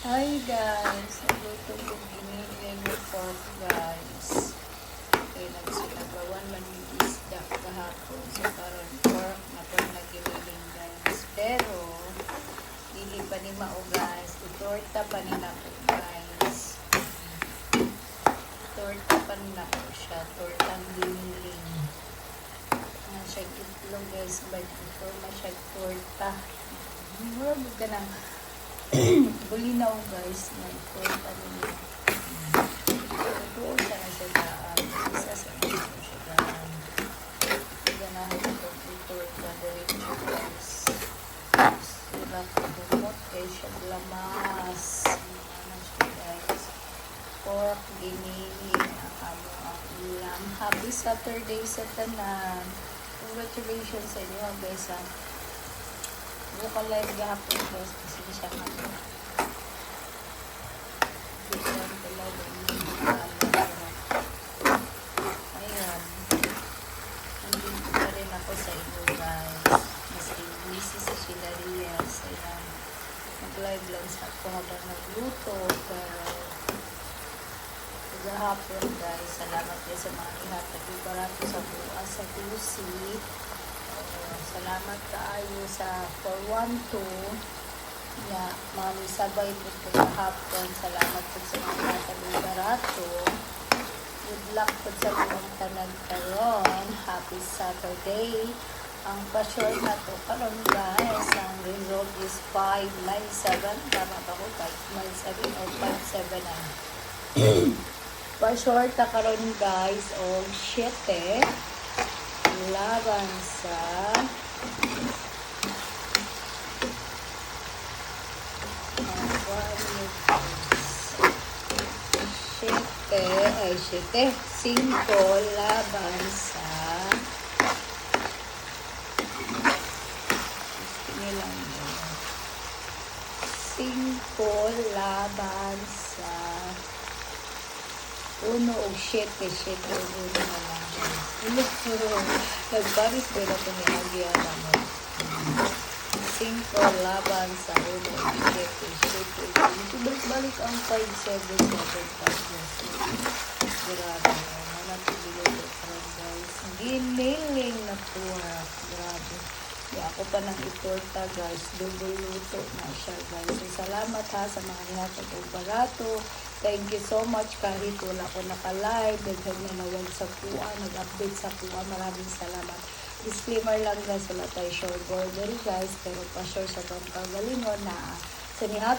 Hi guys, nagluto ko giniling ng pork guys. Okay, nagsinagawan man yung isda kahapon. So karon pork na po na giniling guys. Pero, dili pa ni mao guys. Itorta pa nila po guys. Torta pa nila po siya. Tortang giniling. Siya itlog guys. But before na siya torta. Murag ka ng bulinaw guys, may torta nila. Doon siya na siya daan. Isa sa ito siya daan. Ganahin ito torta diretso guys. Sila kumot kay siya lamas. Ano siya guys. Pork, giniling, ang ulam. Happy Saturday sa tanan. Congratulations sa inyo guys ha. Buka live gahapon guys kasi siya nga po. Bisan talaga ayun. Nandito pa rin ako sa inyo guys. Maski busy sa Shilarias. Ayan. Nag-live lang sa ako habang nagluto. Pero gahapon guys. Salamat kayo sa mga ihatag. Barato sa buwa sa Tusi. Salamat kaayo sa 412 ya mami sabay po po kahapon. Salamat po sa mga tabi-barato. Good luck po sa mga tanag karon. Happy Saturday. Ang pa-short na to karon guys, ang result is 597. Tama ba ko? 597 o 579. Pa-short na karon guys o 7 laban sa Siyete, 5 laban sa nilang 5 laban sa 1 o 7 o 1 na lang. Nagbaris ko na ito niya naman. 5 laban sa 1 o 7. Balik ang 577. Grabe. Manatibilo ko guys. Giniling na po ha. Grabe. Di ako pa nang itorta guys. Double luto na siya guys. So, salamat ha sa mga ihatag o barato. Thank you so much kahit wala ko naka-live. Dagdag na nawag sa kuha. Nag-update sa kuha. Maraming salamat. Disclaimer lang guys. Wala tayo short border guys. Pero pa-short sa pagkagalingon na sa nihat